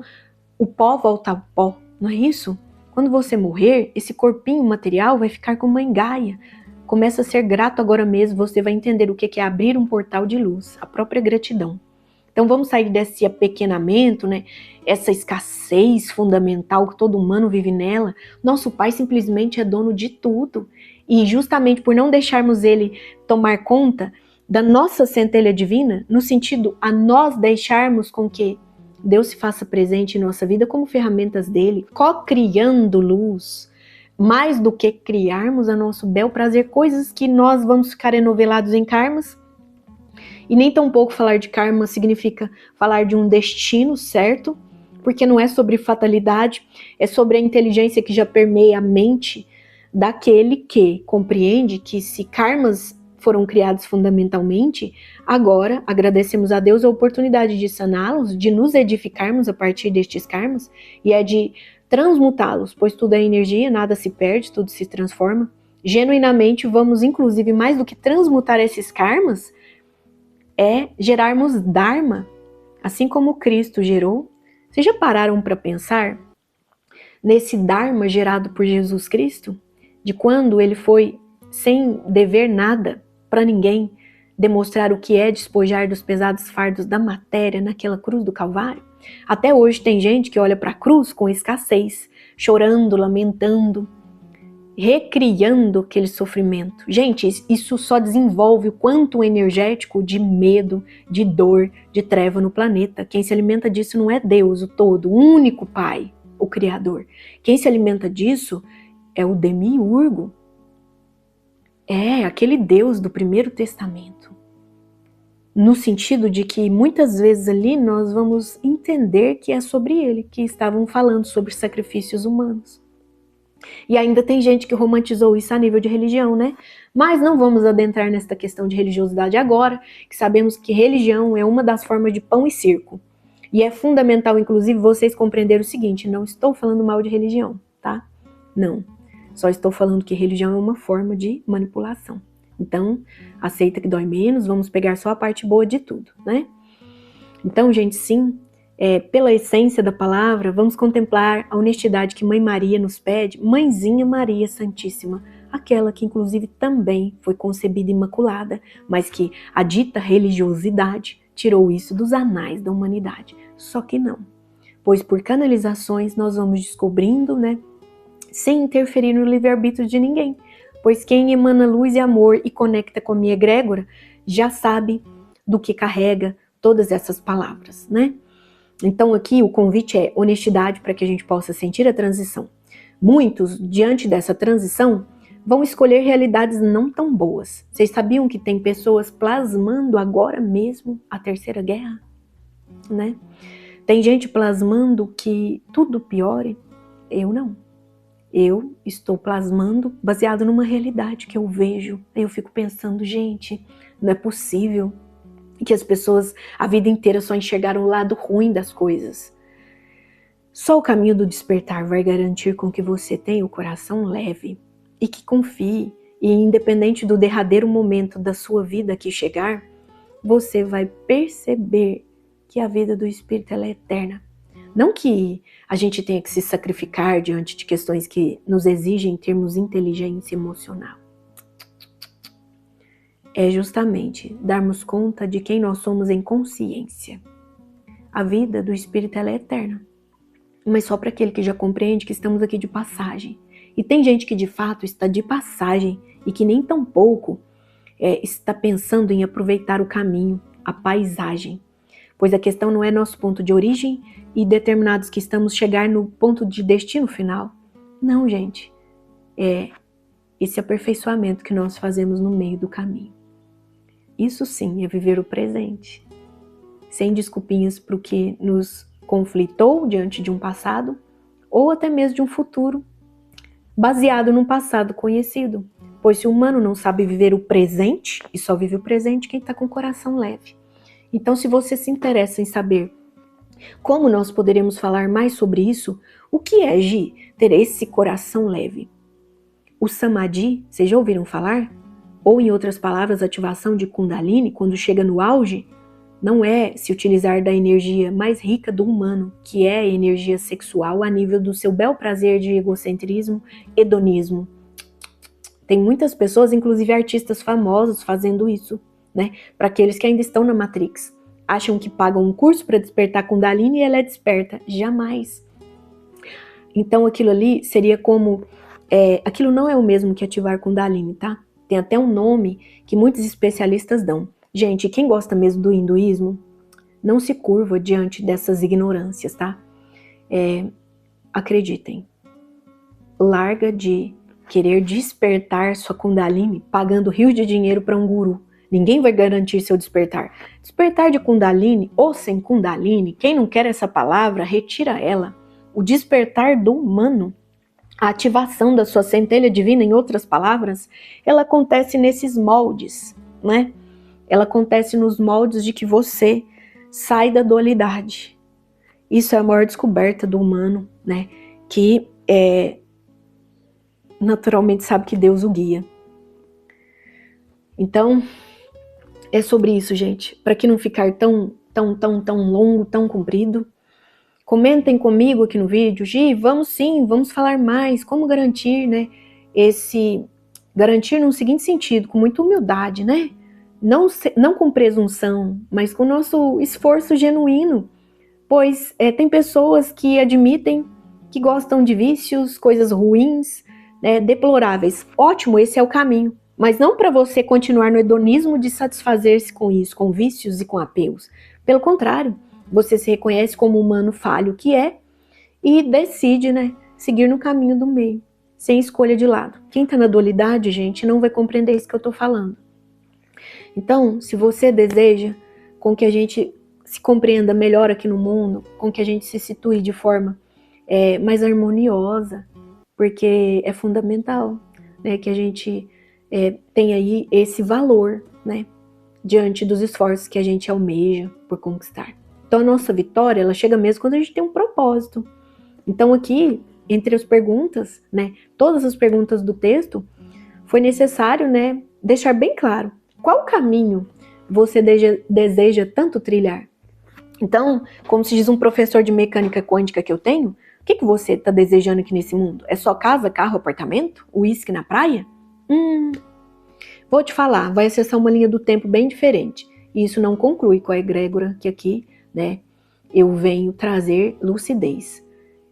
o pó volta ao pó, não é isso? Quando você morrer, esse corpinho material vai ficar com Mãe Gaia. Começa a ser grato agora mesmo, você vai entender o que é abrir um portal de luz, a própria gratidão. Então vamos sair desse apequenamento, né? Essa escassez fundamental que todo humano vive nela. Nosso Pai simplesmente é dono de tudo. E justamente por não deixarmos Ele tomar conta da nossa centelha divina, no sentido a nós deixarmos com que Deus se faça presente em nossa vida como ferramentas dele, co-criando luz, mais do que criarmos a nosso bel prazer, coisas que nós vamos ficar enovelados em karmas. E nem tampouco falar de karma significa falar de um destino certo, porque não é sobre fatalidade, é sobre a inteligência que já permeia a mente daquele que compreende que se karmas foram criados fundamentalmente, agora agradecemos a Deus a oportunidade de saná-los, de nos edificarmos a partir destes karmas, e é de transmutá-los, pois tudo é energia, nada se perde, tudo se transforma. Genuinamente vamos, inclusive, mais do que transmutar esses karmas, é gerarmos Dharma, assim como Cristo gerou. Vocês já pararam para pensar nesse Dharma gerado por Jesus Cristo? De quando ele foi, sem dever nada para ninguém, demonstrar o que é despojar dos pesados fardos da matéria naquela cruz do Calvário? Até hoje tem gente que olha para a cruz com escassez, chorando, lamentando, recriando aquele sofrimento. Gente, isso só desenvolve o quanto energético de medo, de dor, de treva no planeta. Quem se alimenta disso não é Deus, o todo, o único Pai, o Criador. Quem se alimenta disso é o demiurgo. É aquele Deus do Primeiro Testamento. No sentido de que muitas vezes ali nós vamos entender que é sobre ele que estavam falando, sobre sacrifícios humanos. E ainda tem gente que romantizou isso a nível de religião, né? Mas não vamos adentrar nesta questão de religiosidade agora, que sabemos que religião é uma das formas de pão e circo. E é fundamental, inclusive, vocês compreenderem o seguinte: não estou falando mal de religião, tá? Não. Só estou falando que religião é uma forma de manipulação. Então, aceita que dói menos, vamos pegar só a parte boa de tudo, né? Então, gente, sim, pela essência da palavra, vamos contemplar a honestidade que Mãe Maria nos pede, Mãezinha Maria Santíssima, aquela que inclusive também foi concebida imaculada, mas que a dita religiosidade tirou isso dos anais da humanidade. Só que não, pois por canalizações nós vamos descobrindo, né, sem interferir no livre-arbítrio de ninguém, pois quem emana luz e amor e conecta com a minha egrégora já sabe do que carrega todas essas palavras, né? Então aqui o convite é honestidade para que a gente possa sentir a transição. Muitos, diante dessa transição, vão escolher realidades não tão boas. Vocês sabiam que tem pessoas plasmando agora mesmo a Terceira Guerra? Né? Tem gente plasmando que tudo piore. Eu não. Eu estou plasmando baseado numa realidade que eu vejo. Aí eu fico pensando, gente, não é possível que as pessoas a vida inteira só enxergaram o lado ruim das coisas. Só o caminho do despertar vai garantir com que você tenha o coração leve e que confie, e independente do derradeiro momento da sua vida que chegar, você vai perceber que a vida do Espírito ela é eterna. Não que a gente tenha que se sacrificar diante de questões que nos exigem termos inteligência emocional. É justamente darmos conta de quem nós somos em consciência. A vida do Espírito ela é eterna, mas só para aquele que já compreende que estamos aqui de passagem. E tem gente que de fato está de passagem e que nem tão pouco está pensando em aproveitar o caminho, a paisagem. Pois a questão não é nosso ponto de origem e determinados que estamos chegar no ponto de destino final. Não, gente. É esse aperfeiçoamento que nós fazemos no meio do caminho. Isso sim é viver o presente. Sem desculpinhas para o que nos conflitou diante de um passado ou até mesmo de um futuro baseado num passado conhecido. Pois se o humano não sabe viver o presente, e só vive o presente quem está com o coração leve. Então, se você se interessa em saber como nós poderíamos falar mais sobre isso, o que é, Gi, ter esse coração leve? O Samadhi, vocês já ouviram falar? Ou, em outras palavras, ativação de Kundalini, quando chega no auge, não é se utilizar da energia mais rica do humano, que é a energia sexual a nível do seu bel prazer de egocentrismo, hedonismo. Tem muitas pessoas, inclusive artistas famosos, fazendo isso. Né? Para aqueles que ainda estão na Matrix, acham que pagam um curso para despertar Kundalini e ela é desperta. Jamais. Então aquilo ali seria como... aquilo não é o mesmo que ativar Kundalini, tá? Tem até um nome que muitos especialistas dão. Gente, quem gosta mesmo do hinduísmo, não se curva diante dessas ignorâncias, tá? Acreditem. Larga de querer despertar sua Kundalini pagando rios de dinheiro para um guru. Ninguém vai garantir seu despertar. Despertar de Kundalini ou sem Kundalini, quem não quer essa palavra, retira ela. O despertar do humano, a ativação da sua centelha divina, em outras palavras, ela acontece nesses moldes, né? Ela acontece nos moldes de que você sai da dualidade. Isso é a maior descoberta do humano, né? Que naturalmente sabe que Deus o guia. Então, é sobre isso, gente. Para que não ficar tão longo, tão comprido. Comentem comigo aqui no vídeo. Gi, vamos falar mais. Como garantir, né? Garantir no seguinte sentido, com muita humildade, né? Não com presunção, mas com o nosso esforço genuíno. Pois tem pessoas que admitem que gostam de vícios, coisas ruins, né, deploráveis. Ótimo, esse é o caminho. Mas não para você continuar no hedonismo de satisfazer-se com isso, com vícios e com apegos. Pelo contrário, você se reconhece como humano falho que é e decide, né, seguir no caminho do meio, sem escolha de lado. Quem está na dualidade, gente, não vai compreender isso que eu estou falando. Então, se você deseja com que a gente se compreenda melhor aqui no mundo, com que a gente se situe de forma mais harmoniosa, porque é fundamental, né, que a gente tenha aí esse valor, né, diante dos esforços que a gente almeja por conquistar. Então a nossa vitória, ela chega mesmo quando a gente tem um propósito. Então aqui, entre as perguntas, né, todas as perguntas do texto, foi necessário, né, deixar bem claro qual caminho você deseja tanto trilhar. Então, como se diz um professor de mecânica quântica que eu tenho, o que você está desejando aqui nesse mundo? É só casa, carro, apartamento? Uísque na praia? Vou te falar, vai acessar uma linha do tempo bem diferente. E isso não conclui com a egrégora que aqui, né, eu venho trazer lucidez.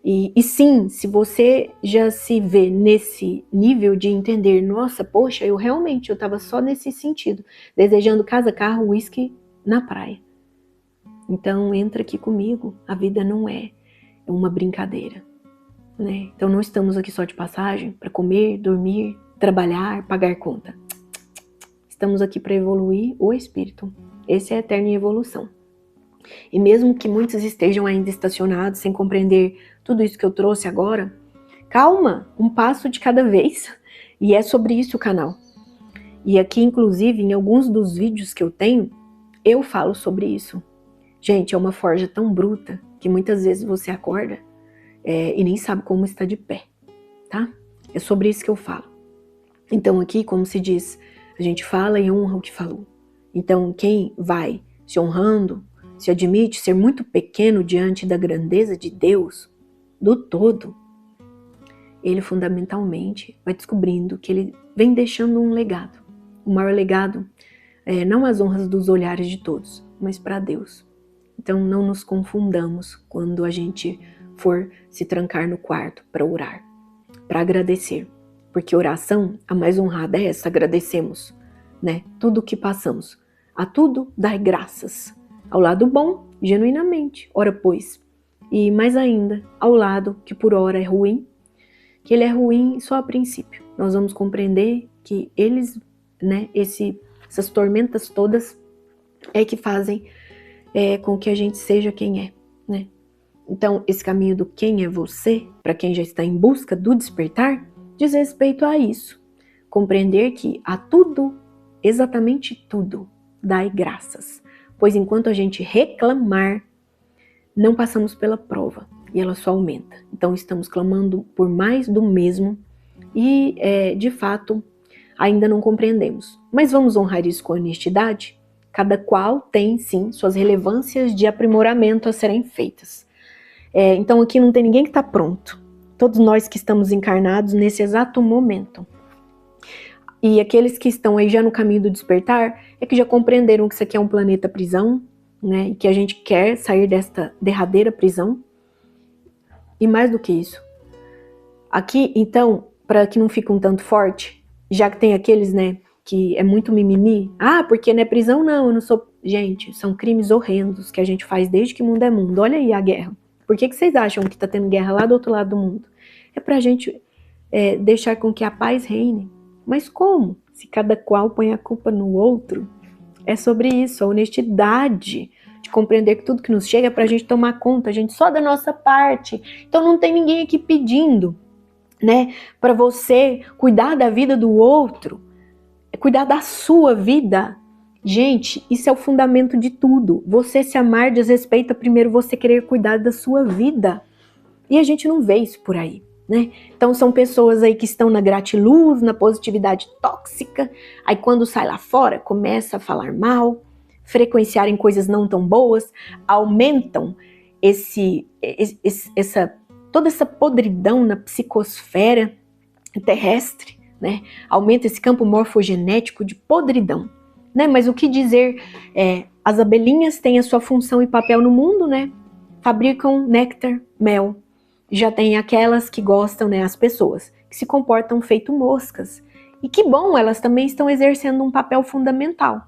E sim, se você já se vê nesse nível de entender, nossa, poxa, eu estava só nesse sentido, desejando casa, carro, uísque na praia. Então entra aqui comigo, a vida não é uma brincadeira, né? Então não estamos aqui só de passagem para comer, dormir, trabalhar, pagar conta. Estamos aqui para evoluir o espírito. Esse é a eterna evolução. E mesmo que muitos estejam ainda estacionados sem compreender tudo isso que eu trouxe agora, Calma, um passo de cada vez. E é sobre isso o canal. E aqui, inclusive, em alguns dos vídeos que eu tenho, eu falo sobre isso. Gente, é uma forja tão bruta que muitas vezes você acorda e nem sabe como está de pé, tá? É sobre isso que eu falo. Então aqui, como se diz, a gente fala e honra o que falou. Então quem vai se honrando, se admite ser muito pequeno diante da grandeza de Deus, do todo, ele fundamentalmente vai descobrindo que ele vem deixando um legado. O maior legado não as honras dos olhares de todos, mas para Deus. Então não nos confundamos quando a gente for se trancar no quarto para orar, para agradecer. Porque oração, a mais honrada é essa, agradecemos, né? Tudo o que passamos. A tudo dai graças. Ao lado bom, genuinamente, ora pois. E mais ainda, ao lado que por ora é ruim, que ele é ruim só a princípio. Nós vamos compreender que eles, né, essas tormentas todas é que fazem com que a gente seja quem é, né? Então, esse caminho do quem é você, para quem já está em busca do despertar, diz respeito a isso. Compreender que a tudo, exatamente tudo, dai graças. Pois enquanto a gente reclamar, não passamos pela prova e ela só aumenta. Então estamos clamando por mais do mesmo e, de fato, ainda não compreendemos. Mas vamos honrar isso com honestidade? Cada qual tem, sim, suas relevâncias de aprimoramento a serem feitas. Então aqui não tem ninguém que está pronto. Todos nós que estamos encarnados nesse exato momento. E aqueles que estão aí já no caminho do despertar, é que já compreenderam que isso aqui é um planeta prisão, né? E que a gente quer sair desta derradeira prisão. E mais do que isso. Aqui, então, para que não fique um tanto forte, já que tem aqueles, né, que é muito mimimi. Ah, porque não é prisão? Não, eu não sou... Gente, são crimes horrendos que a gente faz desde que o mundo é mundo. Olha aí a guerra. Por que vocês acham que está tendo guerra lá do outro lado do mundo? É pra gente deixar com que a paz reine. Mas como? Se cada qual põe a culpa no outro. É sobre isso, a honestidade de compreender que tudo que nos chega é pra gente tomar conta, a gente só da nossa parte. Então não tem ninguém aqui pedindo, né, para você cuidar da vida do outro, cuidar da sua vida. Gente, isso é o fundamento de tudo. Você se amar diz respeito a primeiro você querer cuidar da sua vida. E a gente não vê isso por aí, né? Então são pessoas aí que estão na gratiluz, na positividade tóxica, aí quando sai lá fora, começa a falar mal, frequenciarem coisas não tão boas, aumentam toda essa podridão na psicosfera terrestre, né? Aumenta esse campo morfogenético de podridão, né? Mas o que dizer, as abelhinhas têm a sua função e papel no mundo, né? Fabricam néctar, mel. Já tem aquelas que gostam, né, as pessoas, que se comportam feito moscas. E que bom, elas também estão exercendo um papel fundamental.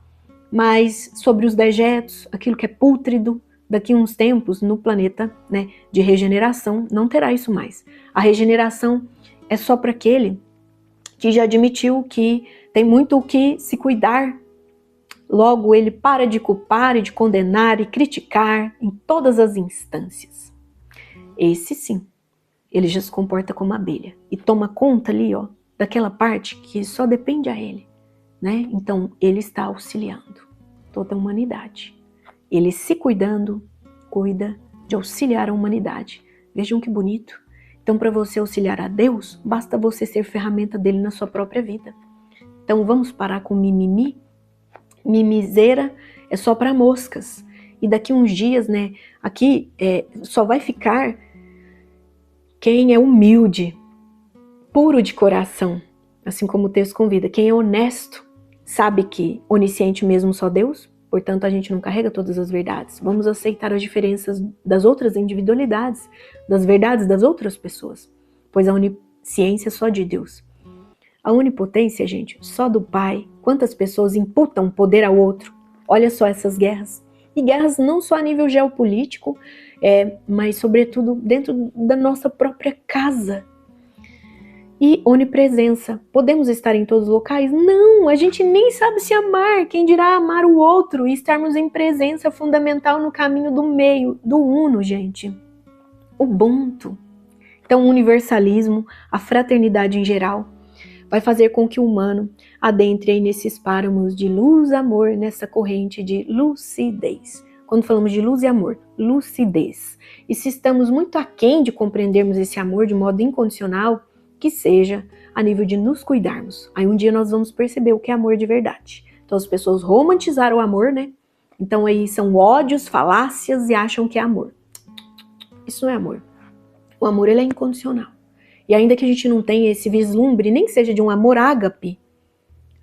Mas sobre os dejetos, aquilo que é pútrido, daqui a uns tempos, no planeta, né, de regeneração, não terá isso mais. A regeneração é só para aquele que já admitiu que tem muito o que se cuidar. Logo, ele para de culpar e de condenar e criticar em todas as instâncias. Esse sim. Ele já se comporta como abelha e toma conta ali, ó, daquela parte que só depende a ele, né? Então, ele está auxiliando toda a humanidade. Ele se cuidando, cuida de auxiliar a humanidade. Vejam que bonito. Então, para você auxiliar a Deus, basta você ser ferramenta dele na sua própria vida. Então, vamos parar com mimimi. Mimiseira é só para moscas. E daqui uns dias, né, aqui só vai ficar quem é humilde, puro de coração, assim como o texto convida. Quem é honesto, sabe que onisciente mesmo só Deus, portanto a gente não carrega todas as verdades. Vamos aceitar as diferenças das outras individualidades, das verdades das outras pessoas, pois a onisciência é só de Deus. A onipotência, gente, só do Pai. Quantas pessoas imputam poder ao outro? Olha só essas guerras. E guerras não só a nível geopolítico, mas sobretudo dentro da nossa própria casa. E onipresença. Podemos estar em todos os locais? Não, a gente nem sabe se amar. Quem dirá amar o outro e estarmos em presença fundamental no caminho do meio, do uno, gente. Ubuntu. Então, o universalismo, a fraternidade em geral, vai fazer com que o humano adentre aí nesses páramos de luz, amor, nessa corrente de lucidez. Quando falamos de luz e amor, lucidez. E se estamos muito aquém de compreendermos esse amor de modo incondicional, que seja a nível de nos cuidarmos. Aí um dia nós vamos perceber o que é amor de verdade. Então as pessoas romantizaram o amor, né? Então aí são ódios, falácias e acham que é amor. Isso não é amor. O amor, ele é incondicional. E ainda que a gente não tenha esse vislumbre, nem que seja de um amor ágape,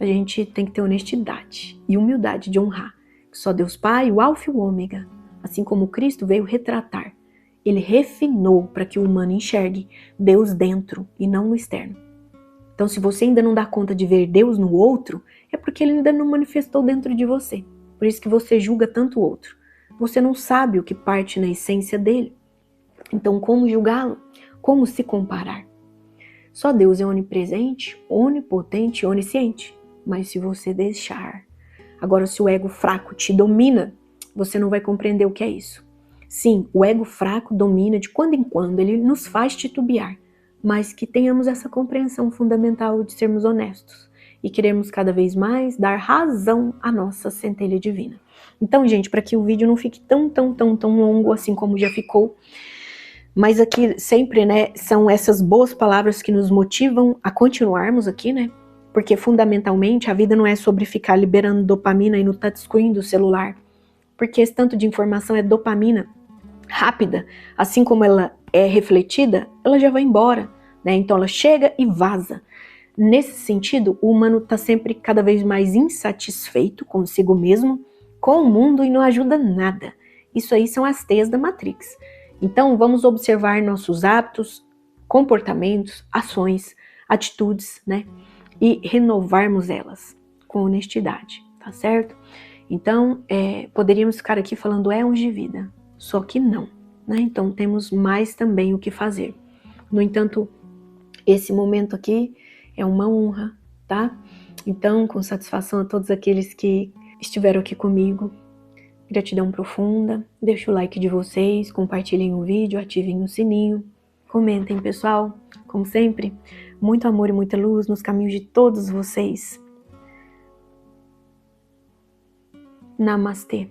a gente tem que ter honestidade e humildade de honrar. Que só Deus Pai, o Alfa e o Ômega, assim como Cristo veio retratar, ele refinou para que o humano enxergue Deus dentro e não no externo. Então, se você ainda não dá conta de ver Deus no outro, é porque ele ainda não manifestou dentro de você. Por isso que você julga tanto o outro. Você não sabe o que parte na essência dele. Então, como julgá-lo? Como se comparar? Só Deus é onipresente, onipotente e onisciente. Mas se você deixar... Agora, se o ego fraco te domina, você não vai compreender o que é isso. Sim, o ego fraco domina de quando em quando, ele nos faz titubear, mas que tenhamos essa compreensão fundamental de sermos honestos e queremos cada vez mais dar razão à nossa centelha divina. Então, gente, para que o vídeo não fique tão longo assim como já ficou, mas aqui sempre, né, são essas boas palavras que nos motivam a continuarmos aqui, né? Porque fundamentalmente a vida não é sobre ficar liberando dopamina aí no touchscreen do celular, porque esse tanto de informação é dopamina rápida, assim como ela é refletida, ela já vai embora, né? Então ela chega e vaza. Nesse sentido, o humano está sempre cada vez mais insatisfeito consigo mesmo, com o mundo e não ajuda nada. Isso aí são as teias da Matrix. Então vamos observar nossos hábitos, comportamentos, ações, atitudes, né? E renovarmos elas com honestidade, tá certo? Então, poderíamos ficar aqui falando éons de vida, só que não, né? Então temos mais também o que fazer. No entanto, esse momento aqui é uma honra, tá? Então, com satisfação a todos aqueles que estiveram aqui comigo, gratidão profunda, deixa o like de vocês, compartilhem o vídeo, ativem o sininho, comentem, pessoal, como sempre, muito amor e muita luz nos caminhos de todos vocês. Namastê.